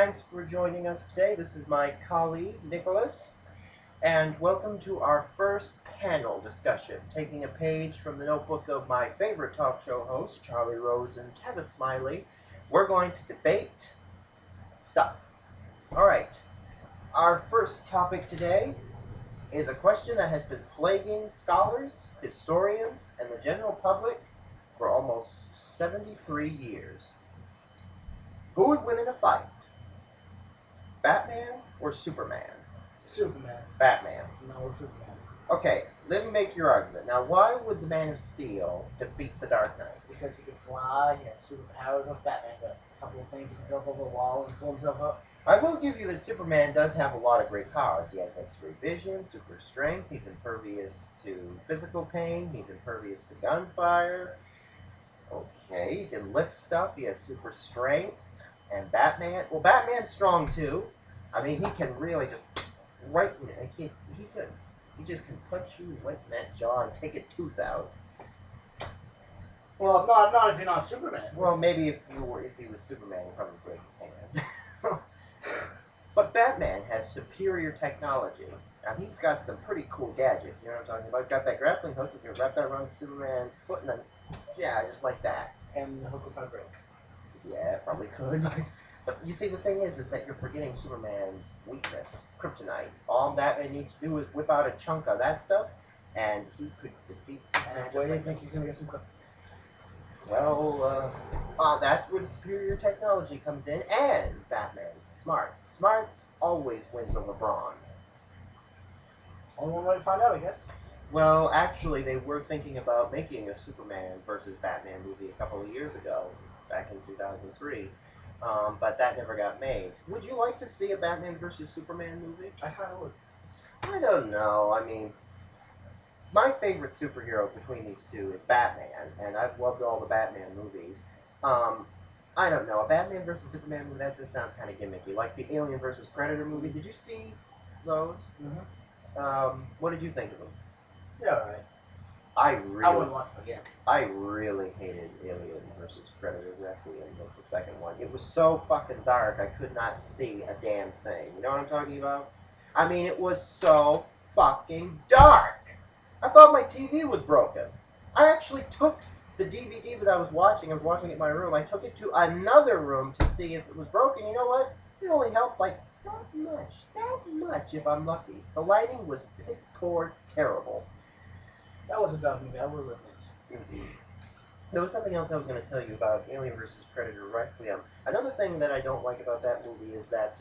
Thanks for joining us today. This is my colleague, Nicholas, and welcome to our first panel discussion. Taking a page from the notebook of my favorite talk show hosts, Charlie Rose and Kevin Smiley, we're going to debate stuff. All right. Our first topic today is a question that has been plaguing scholars, historians, and the general public for almost 73 years. Who would win in a fight? Batman or Superman? Superman. Batman. No, Superman. Okay, let me make your argument. Now, why would the Man of Steel defeat the Dark Knight? Because he can fly, he has superpowers. With Batman, got a couple of things. He can jump over the wall and pull himself up. I will give you that Superman does have a lot of great powers. He has X-ray vision, super strength, he's impervious to physical pain, he's impervious to gunfire. Okay, he can lift stuff, he has super strength. And Batman, well, Batman's strong too. I mean, he can really just he just can punch you right in that jaw and take a tooth out. Well, not if you're not Superman. Well, maybe if he was Superman, he'd probably break his hand. But Batman has superior technology. Now, he's got some pretty cool gadgets. You know what I'm talking about? He's got that grappling hook. You can wrap that around Superman's foot and then, yeah, just like that. And the hook will probably break. Yeah, probably could. But you see, the thing is that you're forgetting Superman's weakness, kryptonite. All Batman needs to do is whip out a chunk of that stuff, and he could defeat Superman. And where do you think he's going to get some kryptonite? Well, that's where the superior technology comes in, and Batman's smart. Smarts always wins over brawn. Only one way to find out, I guess. Well, actually, they were thinking about making a Superman versus Batman movie a couple of years ago, back in 2003, but that never got made. Would you like to see a Batman versus Superman movie? I kind of would. I don't know. I mean, my favorite superhero between these two is Batman, and I've loved all the Batman movies. I don't know. A Batman versus Superman movie, that just sounds kind of gimmicky. Like the Alien versus Predator movies. Did you see those? Mm-hmm. What did you think of them? Yeah, all right. I wouldn't watch them again. I really hated Alien versus Predator Requiem, like the second one. It was so fucking dark, I could not see a damn thing. You know what I'm talking about? I mean, it was so fucking dark. I thought my TV was broken. I actually took the DVD that I was watching it in my room, I took it to another room to see if it was broken. You know what? It only helped like that much if I'm lucky. The lighting was piss poor terrible. That was a dumb movie, I will admit. Mm-hmm. There was something else I was going to tell you about Alien vs. Predator Requiem. Another thing that I don't like about that movie is that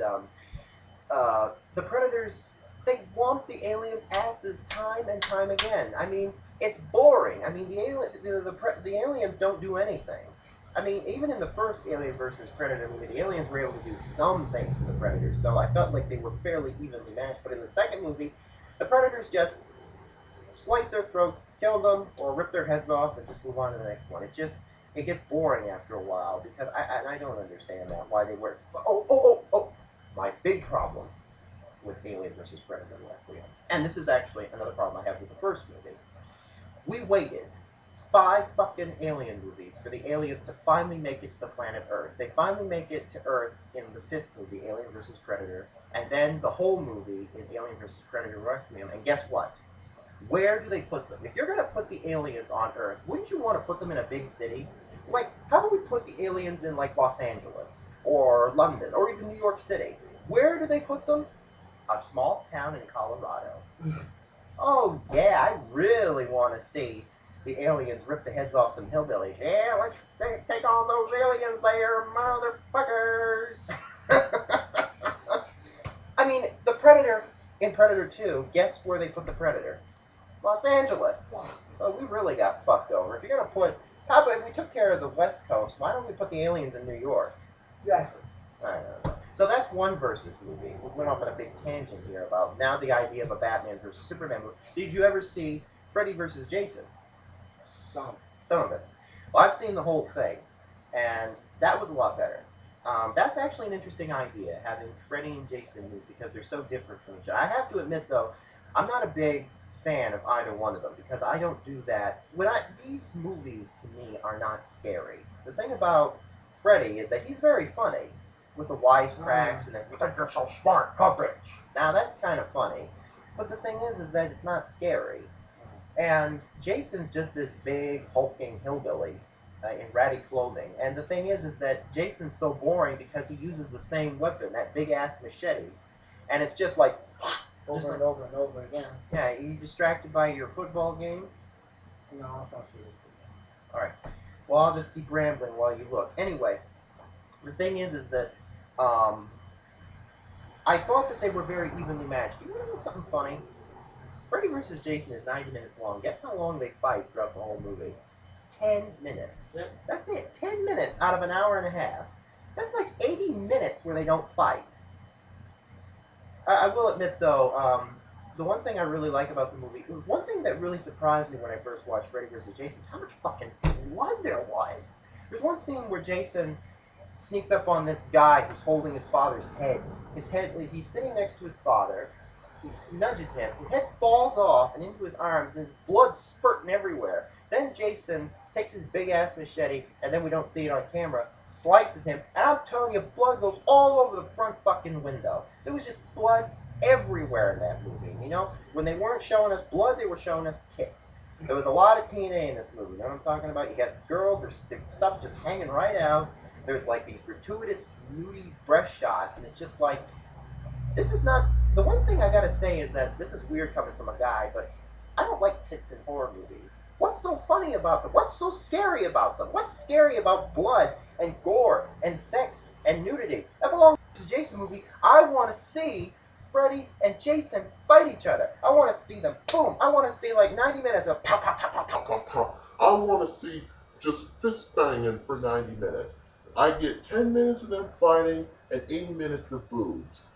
the Predators, they womp the aliens' asses time and time again. I mean, it's boring. I mean, the aliens don't do anything. I mean, even in the first Alien vs. Predator movie, the aliens were able to do some things to the Predators, so I felt like they were fairly evenly matched. But in the second movie, the Predators just slice their throats, kill them, or rip their heads off, and just move on to the next one. It gets boring after a while, because I don't understand that, why they were... Oh! My big problem with Alien vs. Predator Requiem, and this is actually another problem I have with the first movie. We waited 5 fucking Alien movies for the aliens to finally make it to the planet Earth. They finally make it to Earth in the 5th movie, Alien vs. Predator, and then the whole movie in Alien vs. Predator Requiem, and guess what? Where do they put them? If you're going to put the aliens on Earth, wouldn't you want to put them in a big city? Like, how about we put the aliens in, like, Los Angeles, or London, or even New York City? Where do they put them? A small town in Colorado. Oh, yeah, I really want to see the aliens rip the heads off some hillbillies. Yeah, let's take on those aliens there, motherfuckers! I mean, the Predator, in Predator 2, guess where they put the Predator? Los Angeles. Well, we really got fucked over. If you're going to put... How about if we took care of the West Coast, why don't we put the aliens in New York? Exactly. I don't know. So that's one versus movie. We went off on a big tangent here about now the idea of a Batman versus Superman movie. Did you ever see Freddy versus Jason? Some of it. Well, I've seen the whole thing, and that was a lot better. That's actually an interesting idea, having Freddy and Jason move, because they're so different from each other. I have to admit, though, I'm not a big fan of either one of them, because I don't do that. These movies, to me, are not scary. The thing about Freddy is that he's very funny, with the wisecracks and then You think you're so smart, huh, bitch? now that's kind of funny, but the thing is that it's not scary, and Jason's just this big hulking hillbilly in ratty clothing, and the thing is that Jason's so boring because he uses the same weapon, that big ass machete, and it's just like Over and over and over again. yeah, you distracted by your football game? No, it's not serious. Alright. Well, I'll just keep rambling while you look. Anyway, the thing is that I thought that they were very evenly matched. You want to know something funny? Freddy vs. Jason is 90 minutes long. Guess how long they fight throughout the whole movie? 10 minutes. Yep. That's it. 10 minutes out of an hour and a half. That's like 80 minutes where they don't fight. I will admit, though, the one thing I really like about the movie, it was one thing that really surprised me when I first watched Freddy vs. Jason, was how much fucking blood there was. There's one scene where Jason sneaks up on this guy who's holding his father's head. He's sitting next to his father. He nudges him. His head falls off and into his arms, and his blood's spurting everywhere. Then Jason takes his big-ass machete, and then we don't see it on camera, slices him, and I'm telling you, blood goes all over the front fucking window. There was just blood everywhere in that movie, you know? When they weren't showing us blood, they were showing us tits. There was a lot of TNA in this movie, you know what I'm talking about? You got girls, there's stuff just hanging right out. There's like these gratuitous, nudie breast shots, and it's just like, this is not... The one thing I gotta say is that, this is weird coming from a guy, but I don't like tits in horror movies. What's so funny about them? What's so scary about them? What's scary about blood and gore and sex and nudity? That belongs to the Jason movie. I want to see Freddy and Jason fight each other. I want to see them, boom. I want to see like 90 minutes of pow, pow, pow, pow, pow, pow, pow. I want to see just fist banging for 90 minutes. I get 10 minutes of them fighting and 80 minutes of boobs.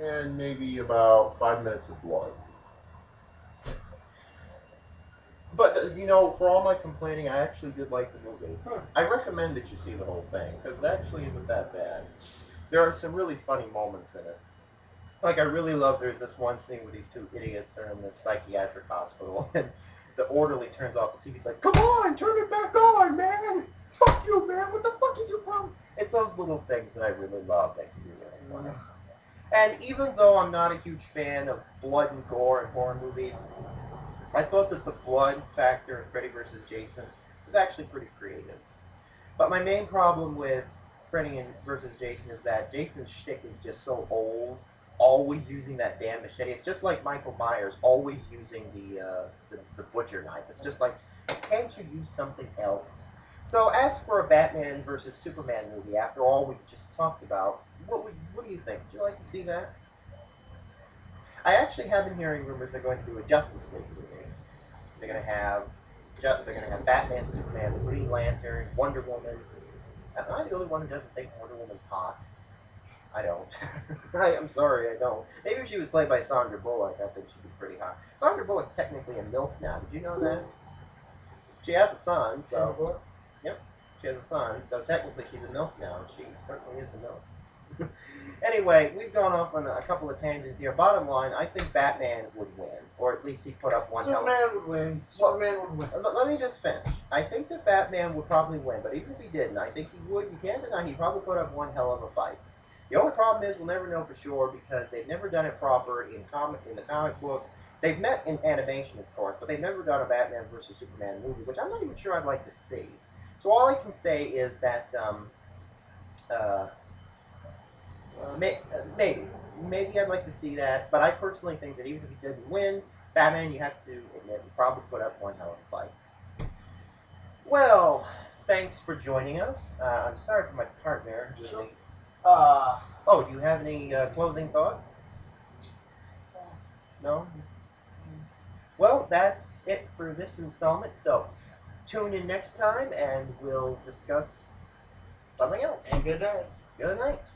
And maybe about 5 minutes of blood. But, you know, for all my complaining, I actually did like the movie. I recommend that you see the whole thing, because it actually isn't that bad. There are some really funny moments in it. Like, I really love, there's this one scene where these two idiots are in this psychiatric hospital, and the orderly turns off the TV. He's like, come on, turn it back on, man! Fuck you, man! What the fuck is your problem? It's those little things that I really love that can be really funny. And even though I'm not a huge fan of blood and gore in horror movies, I thought that the blood factor in Freddy vs. Jason was actually pretty creative. But my main problem with Freddy vs. Jason is that Jason's shtick is just so old, always using that damn machete. It's just like Michael Myers, always using the butcher knife. It's just like, can't you use something else? So as for a Batman vs. Superman movie, after all we've just talked about, what do you think? Would you like to see that? I actually have been hearing rumors they're going to do a Justice League movie. They're going to have Batman, Superman, the Green Lantern, Wonder Woman. Am I the only one who doesn't think Wonder Woman's hot? I don't. I'm sorry, I don't. Maybe if she was played by Sandra Bullock, I think she'd be pretty hot. Sandra Bullock's technically a MILF now. Did you know that? She has a son, so... Yep, she has a son, so technically she's a MILF now, and she certainly is a MILF. Anyway, we've gone off on a couple of tangents here. Bottom line, I think Batman would win, or at least he'd put up one hell of... Superman would win. Superman would win. Let me just finish. I think that Batman would probably win, but even if he didn't, I think he would. You can't deny he'd probably put up one hell of a fight. The only problem is we'll never know for sure because they've never done it proper in the comic books. They've met in animation, of course, but they've never done a Batman vs. Superman movie, which I'm not even sure I'd like to see. So all I can say is that maybe I'd like to see that, but I personally think that even if he didn't win, Batman, you have to admit, would probably put up one hell of a fight. Well, thanks for joining us. I'm sorry for my partner. Really. Oh, do you have any closing thoughts? No? Well, that's it for this installment, so tune in next time and we'll discuss something else. And good night. Good night.